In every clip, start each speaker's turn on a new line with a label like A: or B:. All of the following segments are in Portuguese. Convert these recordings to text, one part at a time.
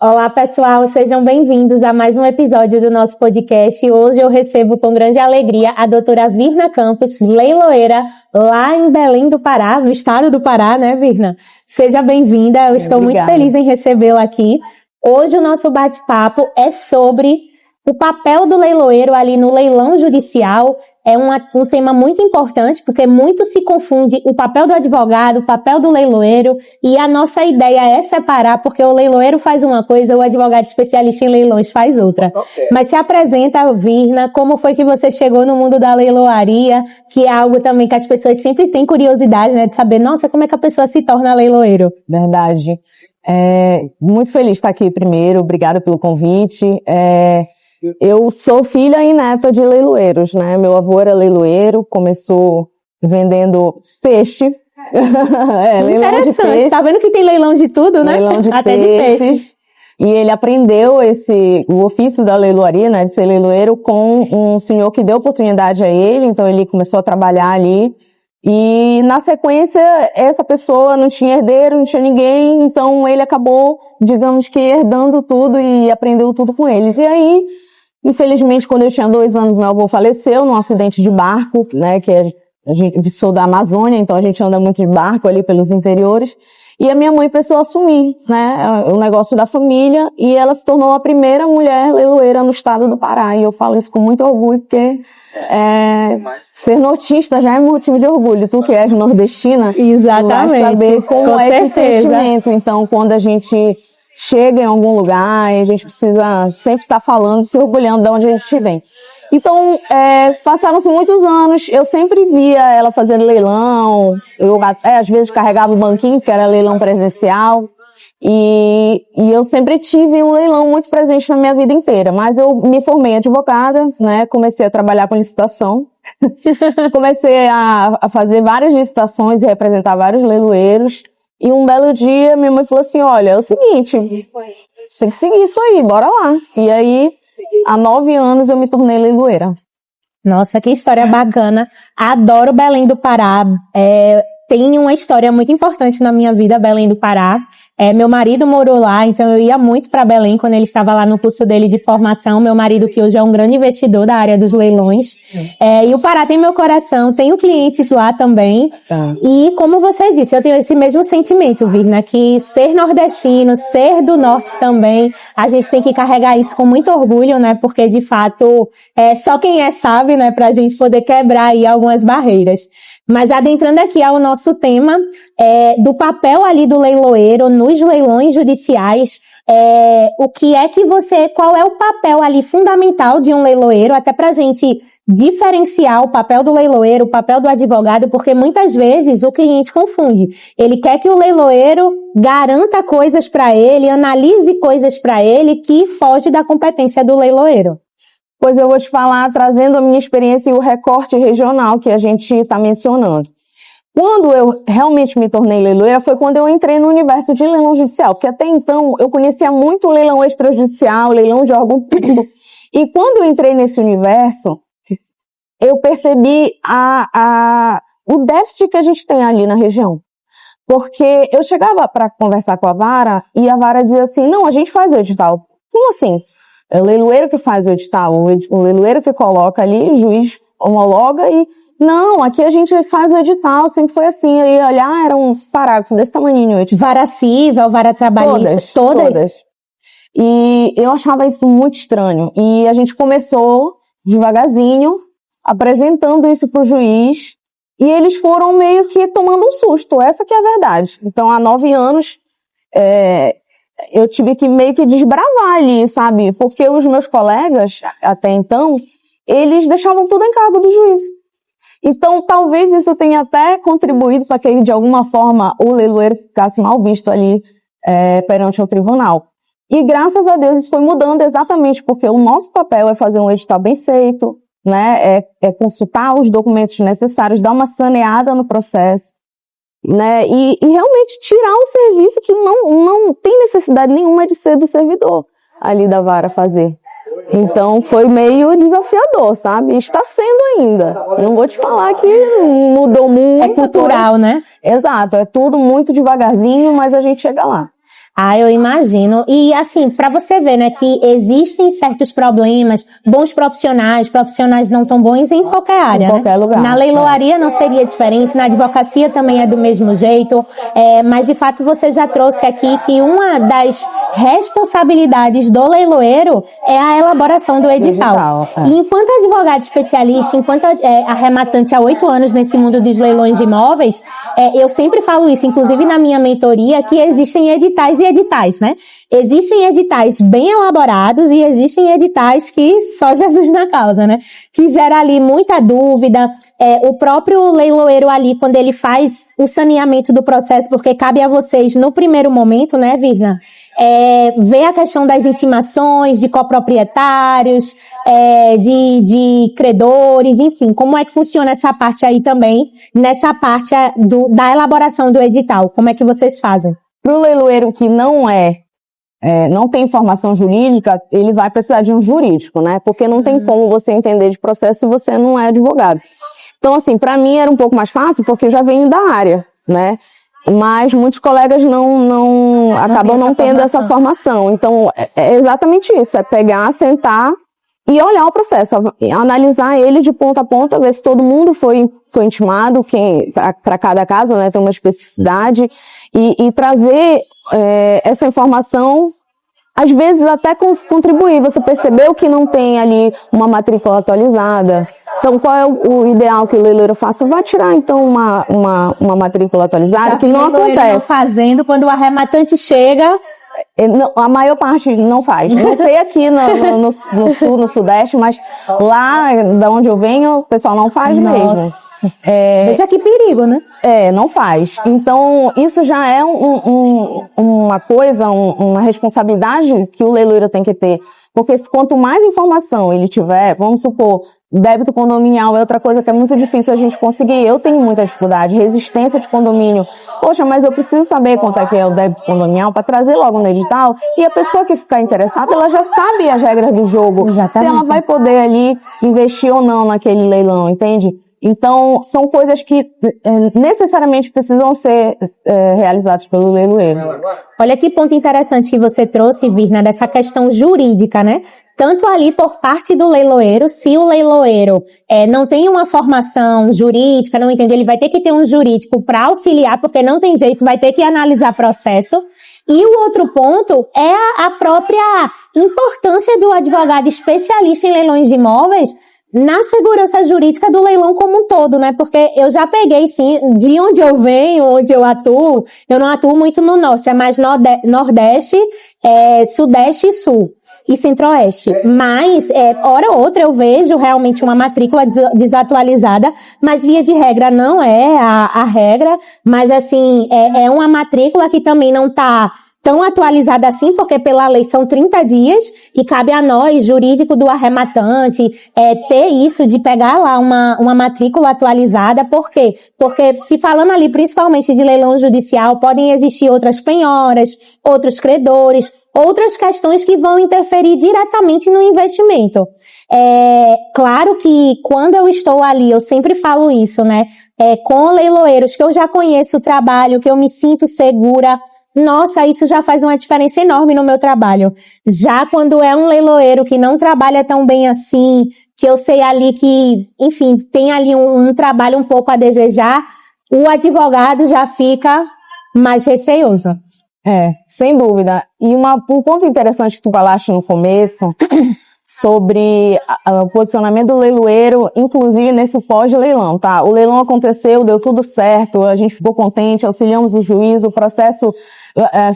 A: Olá, pessoal, sejam bem-vindos a mais um episódio do nosso podcast. Hoje eu recebo com grande alegria a doutora Virna Campos, leiloeira, lá em Belém do Pará, no estado do Pará, né, Virna? Seja bem-vinda, eu estou muito feliz em recebê-la aqui. Hoje o nosso bate-papo é sobre o papel do leiloeiro ali no leilão judicial. É um tema muito importante, porque muito se confunde o papel do advogado, o papel do leiloeiro, e a nossa ideia é separar, porque o leiloeiro faz uma coisa, o advogado especialista em leilões faz outra. Okay. Mas se apresenta, Virna, como foi que você chegou no mundo da leiloaria, que é algo também que as pessoas sempre têm curiosidade, né, de saber, nossa, como é que a pessoa se torna leiloeiro?
B: Verdade. Muito feliz de estar aqui primeiro, obrigada pelo convite. Eu sou filha e neta de leiloeiros, né? Meu avô era leiloeiro, começou vendendo peixe.
A: Leilão de peixe. Tá vendo que tem leilão de tudo, né?
B: Leilão de
A: até
B: peixes.
A: De peixe.
B: E ele aprendeu o ofício da leiloaria, né, de ser leiloeiro, com um senhor que deu oportunidade a ele, então ele começou a trabalhar ali. E na sequência, essa pessoa não tinha herdeiro, não tinha ninguém, então ele acabou, digamos que, herdando tudo e aprendeu tudo com eles. E aí, infelizmente, quando eu tinha 2 anos, meu avô faleceu num acidente de barco, né, que a gente sou da Amazônia, então a gente anda muito de barco ali pelos interiores. E a minha mãe precisou assumir, né, o negócio da família, e ela se tornou a primeira mulher leiloeira no estado do Pará. E eu falo isso com muito orgulho, porque ser nortista já é motivo de orgulho. Tu que és nordestina,
A: exatamente,
B: tu vai saber como é esse sentimento. Então, quando a gente chega em algum lugar, a gente precisa sempre estar falando, se orgulhando de onde a gente vem. Então, passaram-se muitos anos, eu sempre via ela fazendo leilão, eu até às vezes carregava o banquinho, que era leilão presencial, e eu sempre tive um leilão muito presente na minha vida inteira, mas eu me formei advogada, né, comecei a trabalhar com licitação, comecei a fazer várias licitações e representar vários leiloeiros, e um belo dia minha mãe falou assim, olha, é o seguinte, tem que seguir isso aí, bora lá. E aí, há 9 anos eu me tornei leiloeira.
A: Nossa, que história bacana. Adoro Belém do Pará. Tem uma história muito importante na minha vida, Belém do Pará. Meu marido morou lá, então eu ia muito para Belém quando ele estava lá no curso dele de formação. Meu marido, que hoje é um grande investidor da área dos leilões. E o Pará tem meu coração, tenho clientes lá também. E como você disse, eu tenho esse mesmo sentimento, Virna, que ser nordestino, ser do norte também, a gente tem que carregar isso com muito orgulho, né? Porque de fato, só quem sabe, né? Pra gente poder quebrar aí algumas barreiras. Mas adentrando aqui ao nosso tema, do papel ali do leiloeiro nos leilões judiciais, qual é o papel ali fundamental de um leiloeiro, até pra gente diferenciar o papel do leiloeiro, o papel do advogado, porque muitas vezes o cliente confunde. Ele quer que o leiloeiro garanta coisas para ele, analise coisas para ele que foge da competência do leiloeiro.
B: Pois eu vou te falar, trazendo a minha experiência e o recorte regional que a gente está mencionando. Quando eu realmente me tornei leiloeira foi quando eu entrei no universo de leilão judicial, porque até então eu conhecia muito o leilão extrajudicial, leilão de órgão público, e quando eu entrei nesse universo, eu percebi o déficit que a gente tem ali na região. Porque eu chegava para conversar com a vara e a vara dizia assim, não, a gente faz o edital. Como assim? É o leiloeiro que faz o edital, o leiloeiro que coloca ali, o juiz homologa e... Não, aqui a gente faz o edital, sempre foi assim. Aí, olha, era um parágrafo desse tamanhinho.
A: Vara civil, vara trabalhista, todas.
B: E eu achava isso muito estranho. E a gente começou devagarzinho, apresentando isso pro juiz, e eles foram meio que tomando um susto. Essa que é a verdade. Então, há 9 anos... eu tive que meio que desbravar ali, sabe? Porque os meus colegas, até então, eles deixavam tudo em cargo do juiz. Então, talvez isso tenha até contribuído para que, de alguma forma, o leiloeiro ficasse mal visto ali perante o tribunal. E, graças a Deus, isso foi mudando exatamente porque o nosso papel é fazer um edital bem feito, né? É consultar os documentos necessários, dar uma saneada no processo, né? E realmente tirar um serviço que não tem necessidade nenhuma de ser do servidor ali da vara fazer. Então foi meio desafiador, sabe? Está sendo ainda. Não vou te falar que mudou muito.
A: É cultural, né?
B: Exato, é tudo muito devagarzinho, mas a gente chega lá.
A: Ah, eu imagino. E assim, para você ver, né, que existem certos problemas, bons profissionais não tão bons em qualquer área,
B: Em qualquer lugar.
A: Na leiloaria não seria diferente, na advocacia também é do mesmo jeito, mas de fato você já trouxe aqui que uma das responsabilidades do leiloeiro é a elaboração do edital. E enquanto advogado especialista, enquanto arrematante há 8 anos nesse mundo dos leilões de imóveis, eu sempre falo isso, inclusive na minha mentoria, que existem editais e editais, né? Existem editais bem elaborados e existem editais que só Jesus na causa, né? Que gera ali muita dúvida. O próprio leiloeiro ali, quando ele faz o saneamento do processo, porque cabe a vocês no primeiro momento, né, Virna? Ver a questão das intimações de coproprietários, de credores, enfim, como é que funciona essa parte aí também, nessa parte da elaboração do edital, como é que vocês fazem?
B: Para o leiloeiro que não tem formação jurídica, ele vai precisar de um jurídico, né? Porque não tem como você entender de processo se você não é advogado. Então, assim, para mim era um pouco mais fácil porque eu já venho da área, né? Mas muitos colegas acabam não tendo essa formação. Então, é exatamente isso, é pegar, sentar e olhar o processo, analisar ele de ponta a ponta, ver se todo mundo foi intimado, para cada caso, né, tem uma especificidade, e trazer essa informação, às vezes até contribuir. Você percebeu que não tem ali uma matrícula atualizada. Então, qual é o ideal que o leiloeiro faça? Vai tirar, então, uma matrícula atualizada, que não acontece.
A: Não fazendo, quando o arrematante chega...
B: A maior parte não faz. Não sei aqui no sul, no sudeste, mas lá da onde eu venho, o pessoal não faz mesmo.
A: Veja que perigo, né?
B: Não faz. Então, isso já é uma coisa, uma responsabilidade que o leiloeiro tem que ter. Porque quanto mais informação ele tiver, vamos supor, débito condominial é outra coisa que é muito difícil a gente conseguir. Eu tenho muita dificuldade, resistência de condomínio. Poxa, mas eu preciso saber quanto é que é o débito condominial para trazer logo no edital. E a pessoa que ficar interessada, ela já sabe as regras do jogo.
A: Exatamente.
B: Se ela vai poder ali investir ou não naquele leilão, entende? Então, são coisas que necessariamente precisam ser realizadas pelo leiloeiro.
A: Olha que ponto interessante que você trouxe, Virna, dessa questão jurídica, né? Tanto ali por parte do leiloeiro, se o leiloeiro não tem uma formação jurídica, não entende, ele vai ter que ter um jurídico para auxiliar, porque não tem jeito, vai ter que analisar processo. E o outro ponto é a própria importância do advogado especialista em leilões de imóveis na segurança jurídica do leilão como um todo, né? Porque eu já peguei, sim, de onde eu venho, onde eu atuo, eu não atuo muito no norte, é mais nordeste, sudeste e sul. E centro-oeste. Mas, hora ou outra, eu vejo realmente uma matrícula desatualizada, mas via de regra não é a regra, mas assim, é uma matrícula que também não está tão atualizada assim, porque pela lei são 30 dias e cabe a nós, jurídico do arrematante, ter isso de pegar lá uma matrícula atualizada. Por quê? Porque se falando ali principalmente de leilão judicial, podem existir outras penhoras, outros credores, outras questões que vão interferir diretamente no investimento. Claro que quando eu estou ali, eu sempre falo isso, né? Com leiloeiros que eu já conheço o trabalho, que eu me sinto segura, nossa, isso já faz uma diferença enorme no meu trabalho. Já quando é um leiloeiro que não trabalha tão bem assim, que eu sei ali que, enfim, tem ali um trabalho um pouco a desejar, o advogado já fica mais receoso.
B: Sem dúvida. E um ponto interessante que tu falaste no começo sobre o posicionamento do leiloeiro, inclusive nesse pós-leilão, tá? O leilão aconteceu, deu tudo certo, a gente ficou contente, auxiliamos o juiz, o processo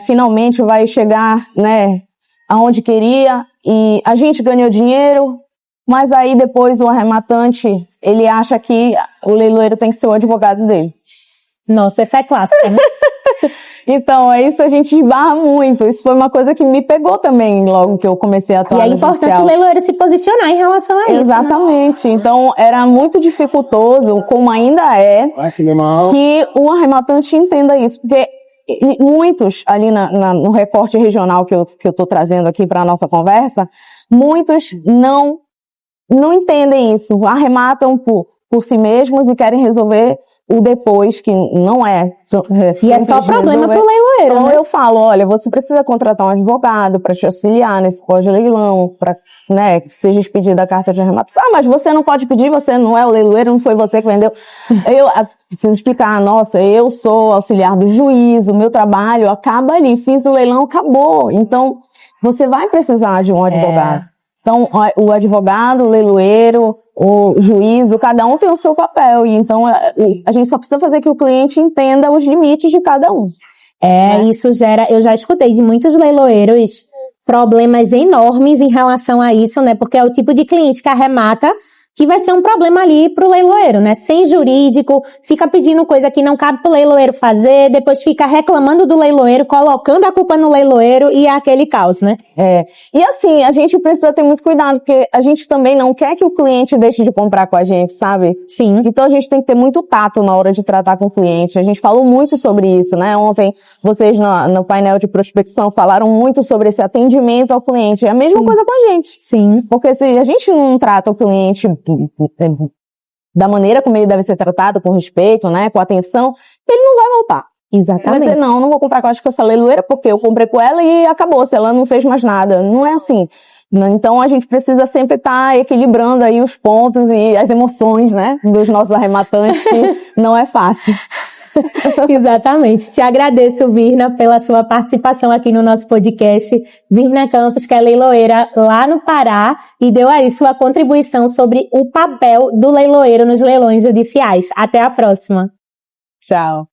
B: finalmente vai chegar, né, aonde queria, e a gente ganhou dinheiro, mas aí depois o arrematante, ele acha que o leiloeiro tem que ser o advogado dele.
A: Nossa, essa é clássica, né?
B: Então, isso a gente esbarra muito. Isso foi uma coisa que me pegou também logo que eu comecei a atuar no judicial.
A: E é importante o leiloeiro se posicionar em relação a isso.
B: Exatamente. Né? Então, era muito dificultoso, como ainda é, que o arrematante entenda isso. Porque muitos, ali no recorte regional que eu estou trazendo aqui para a nossa conversa, muitos não entendem isso. Arrematam por si mesmos e querem resolver o depois, que não é...
A: E é só problema pro leiloeiro,
B: então
A: né?
B: eu falo, olha, você precisa contratar um advogado para te auxiliar nesse pós-leilão, para, né, que seja expedida a carta de arrematação. Ah, mas você não pode pedir, você não é o leiloeiro, não foi você que vendeu. Eu preciso explicar, nossa, eu sou auxiliar do juiz, o meu trabalho acaba ali, fiz o leilão, acabou. Então, você vai precisar de um advogado. Então, o advogado, o leiloeiro, o juiz, cada um tem o seu papel. E então, a gente só precisa fazer que o cliente entenda os limites de cada um.
A: Isso gera... Eu já escutei de muitos leiloeiros problemas enormes em relação a isso, né? Porque é o tipo de cliente que arremata, que vai ser um problema ali pro leiloeiro, né? Sem jurídico, fica pedindo coisa que não cabe pro leiloeiro fazer, depois fica reclamando do leiloeiro, colocando a culpa no leiloeiro e é aquele caos, né?
B: E assim, a gente precisa ter muito cuidado, porque a gente também não quer que o cliente deixe de comprar com a gente, sabe?
A: Sim.
B: Então a gente tem que ter muito tato na hora de tratar com o cliente. A gente falou muito sobre isso, né? Ontem, vocês no painel de prospecção falaram muito sobre esse atendimento ao cliente. É a mesma coisa com a gente.
A: Sim.
B: Porque se a gente não trata o cliente da maneira como ele deve ser tratado, com respeito, né, com atenção, ele não vai voltar.
A: Exatamente.
B: Ele vai dizer, não vou comprar com essa leiloeira porque eu comprei com ela e acabou, se ela não fez mais nada. Não é assim. Então a gente precisa sempre estar equilibrando aí os pontos e as emoções, né, dos nossos arrematantes, que não é fácil.
A: Exatamente. Te agradeço, Virna, pela sua participação aqui no nosso podcast. Virna Campos, que é leiloeira lá no Pará, e deu aí sua contribuição sobre o papel do leiloeiro nos leilões judiciais. Até a próxima.
B: Tchau.